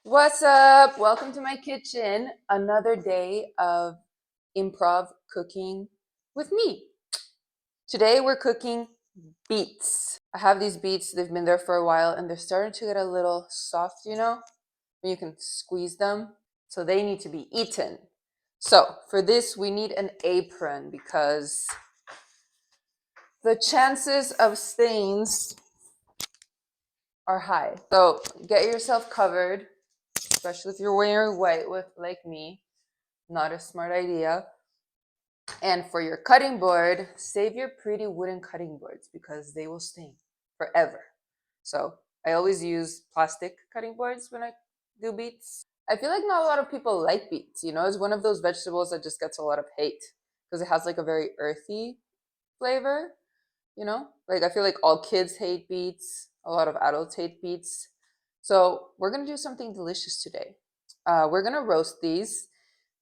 What's up? Welcome to my kitchen. Another day of improv cooking with me. Today we're cooking beets. I have these beets, they've been there for a while and they're starting to get a little soft, when you can squeeze them. So they need to be eaten. So for this, we need an apron because the chances of stains are high. So get yourself covered, especially if you're wearing white with like me. Not a smart idea. And for your cutting board, save your pretty wooden cutting boards because they will stain forever. So I always use plastic cutting boards when I do beets. I feel like not a lot of people like beets. It's one of those vegetables that just gets a lot of hate because it has like a very earthy flavor. Like I feel like all kids hate beets, a lot of adults hate beets. So we're gonna do something delicious today. We're gonna roast these.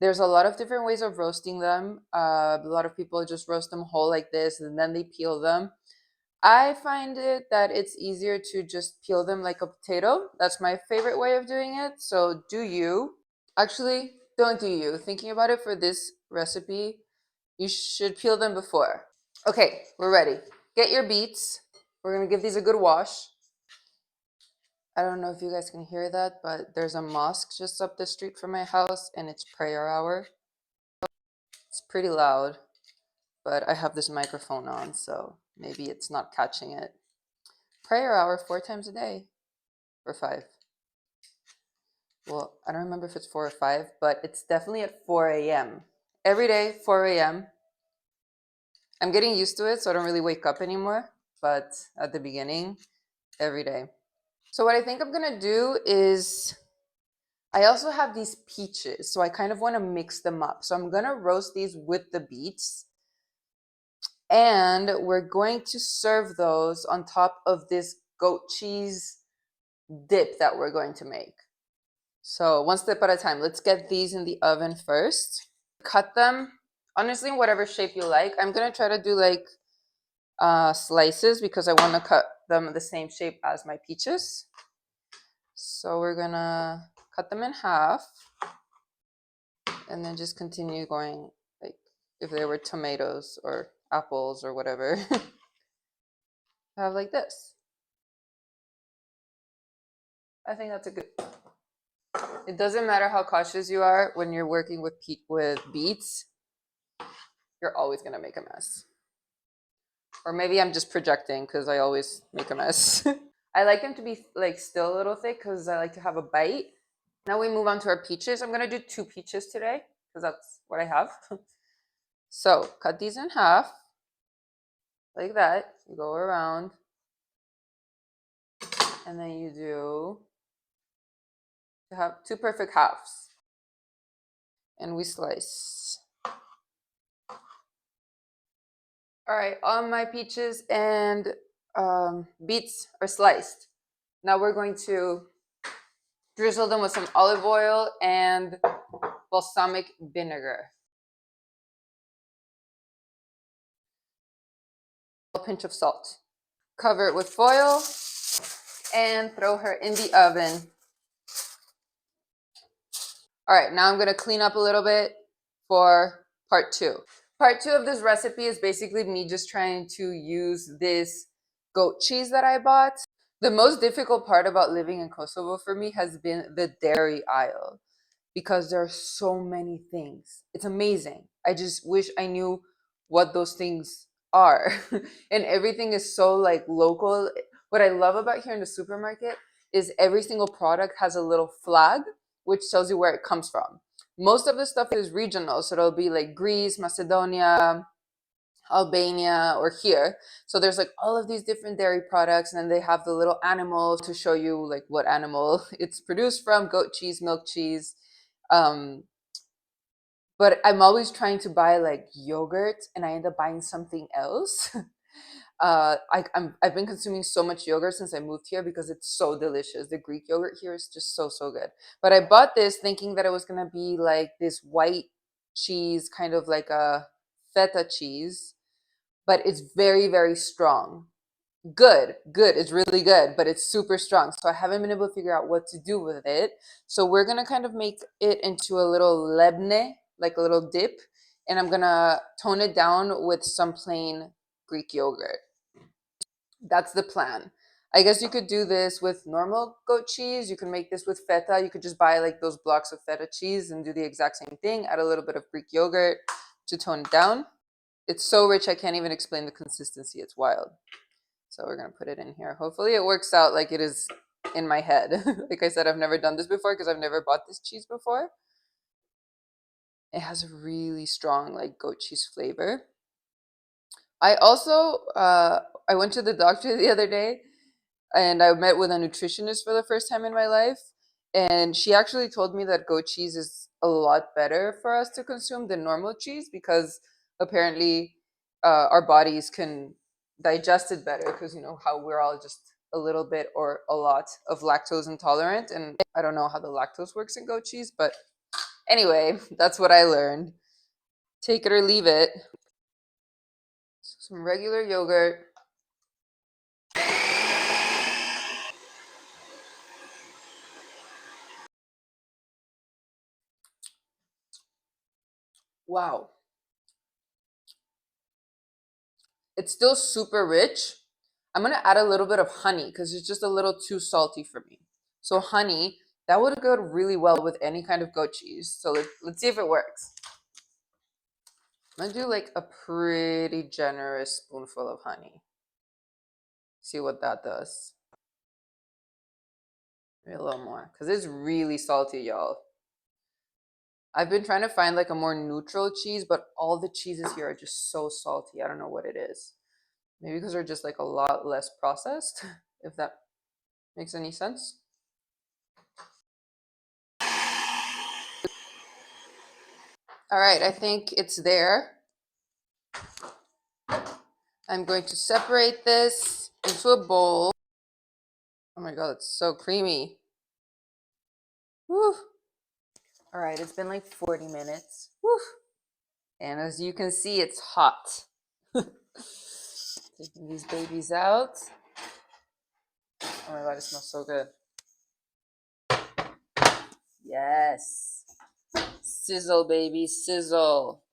There's a lot of different ways of roasting them. A lot of people just roast them whole like this and then they peel them. I find it that it's easier to just peel them like a potato. That's my favorite way of doing it. So do you. Actually, don't do you. Thinking about it for this recipe, you should peel them before. Okay, we're ready. Get your beets. We're gonna give these a good wash. I don't know if you guys can hear that, but there's a mosque just up the street from my house and it's prayer hour. It's pretty loud, but I have this microphone on, so maybe it's not catching it. Prayer hour 4 times a day, or 5. Well, I don't remember if it's 4 or 5, but it's definitely at 4 a.m. Every day, 4 a.m. I'm getting used to it, so I don't really wake up anymore, but at the beginning, every day. So what I think I'm gonna do is I also have these peaches, so I kind of want to mix them up. So I'm gonna roast these with the beets, and we're going to serve those on top of this goat cheese dip that we're going to make. So one step at a time. Let's get these in the oven first. Cut them, honestly, in whatever shape you like. I'm gonna try to do like slices because I want to cut them the same shape as my peaches. So we're gonna cut them in half and then just continue going like if they were tomatoes or apples or whatever. Have like this. I think that's a good. It doesn't matter how cautious you are when you're working with beets. You're always gonna make a mess. Or maybe I'm just projecting because I always make a mess. I like them to be like still a little thick because I like to have a bite. Now we move on to our peaches. I'm gonna do 2 peaches today because that's what I have. So cut these in half like that. You go around and then you have 2 perfect halves. And we slice. All right, all my peaches and beets are sliced. Now we're going to drizzle them with some olive oil and balsamic vinegar. A pinch of salt. Cover it with foil and throw her in the oven. All right, now I'm gonna clean up a little bit for part 2. Part 2 of this recipe is basically me just trying to use this goat cheese that I bought. The most difficult part about living in Kosovo for me has been the dairy aisle because there are so many things. It's amazing. I just wish I knew what those things are. And everything is so like local. What I love about here in the supermarket is every single product has a little flag which tells you where it comes from. Most of the stuff is regional, so it'll be like Greece, Macedonia, Albania, or here. So there's like all of these different dairy products, and then they have the little animals to show you like what animal it's produced from: goat cheese, milk cheese. Um, but I'm always trying to buy like yogurt, and I end up buying something else. I've been consuming so much yogurt since I moved here because it's so delicious. The Greek yogurt here is just so good. But I bought this thinking that it was gonna be like this white cheese, kind of like a feta cheese, but it's very strong. Good, good. It's really good, but it's super strong. So I haven't been able to figure out what to do with it. So we're gonna kind of make it into a little lebne, like a little dip, and I'm gonna tone it down with some plain Greek yogurt. That's the plan. I guess you could do this with normal goat cheese. You can make this with feta. You could just buy like those blocks of feta cheese and do the exact same thing. Add a little bit of Greek yogurt to tone it down. It's so rich, I can't even explain the consistency. It's wild. So we're going to put it in here. Hopefully it works out like it is in my head. Like I said, I've never done this before because I've never bought this cheese before. It has a really strong like goat cheese flavor. I also I went to the doctor the other day and I met with a nutritionist for the first time in my life. And she actually told me that goat cheese is a lot better for us to consume than normal cheese because apparently our bodies can digest it better because you know how we're all just a little bit or a lot of lactose intolerant. And I don't know how the lactose works in goat cheese, but anyway, that's what I learned. Take it or leave it. Some regular yogurt. Wow. It's still super rich. I'm gonna add a little bit of honey because it's just a little too salty for me. So honey, that would go really well with any kind of goat cheese. So let's see if it works. I'm gonna do like a pretty generous spoonful of honey. See what that does. Maybe a little more because it's really salty, y'all. I've been trying to find like a more neutral cheese, but all the cheeses here are just so salty. I don't know what it is. Maybe because they're just like a lot less processed, if that makes any sense. All right, I think it's there. I'm going to separate this into a bowl. Oh my God, it's so creamy. Woo. All right, it's been like 40 minutes. Woo. And as you can see, it's hot. Taking these babies out. Oh my God, it smells so good. Yes. Sizzle, baby, sizzle.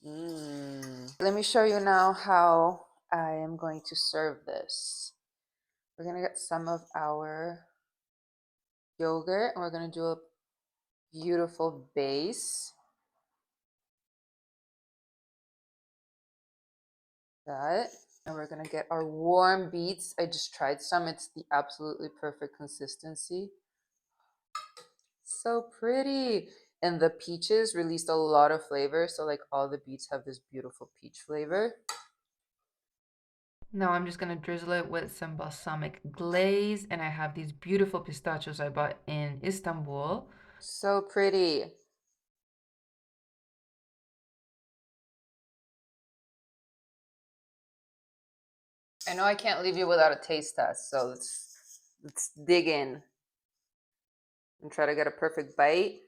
Let me show you now how I am going to serve this. We're going to get some of our yogurt and we're going to do a beautiful base. That. And we're going to get our warm beets. I just tried some. It's the absolutely perfect consistency. So pretty. And the peaches released a lot of flavor. So like all the beets have this beautiful peach flavor. Now I'm just going to drizzle it with some balsamic glaze. And I have these beautiful pistachios I bought in Istanbul. So pretty. I know I can't leave you without a taste test. So let's dig in and try to get a perfect bite.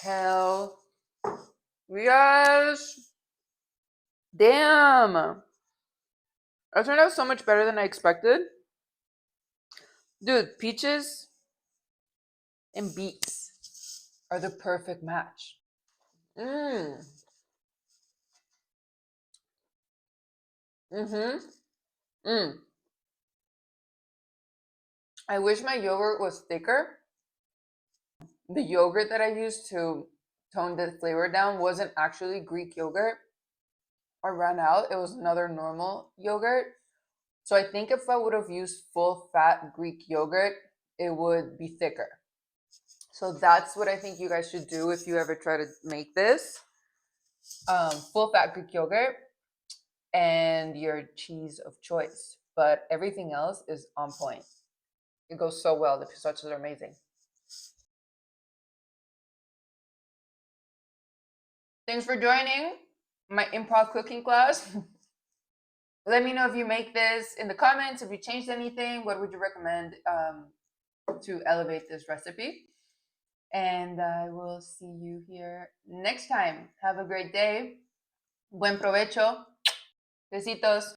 Hell yes. Damn. That turned out so much better than I expected. Dude, peaches and beets are the perfect match. Mmm. Mm-hmm. Mm. I wish my yogurt was thicker. The yogurt that I used to tone the flavor down wasn't actually Greek yogurt. I ran out. It was another normal yogurt. So I think if I would have used full fat Greek yogurt, it would be thicker. So that's what I think you guys should do if you ever try to make this. Full fat Greek yogurt and your cheese of choice. But everything else is on point. It goes so well. The pistachios are amazing. Thanks for joining my improv cooking class. Let me know if you make this in the comments. If you changed anything, what would you recommend to elevate this recipe? And I will see you here next time. Have a great day. Buen provecho. Besitos.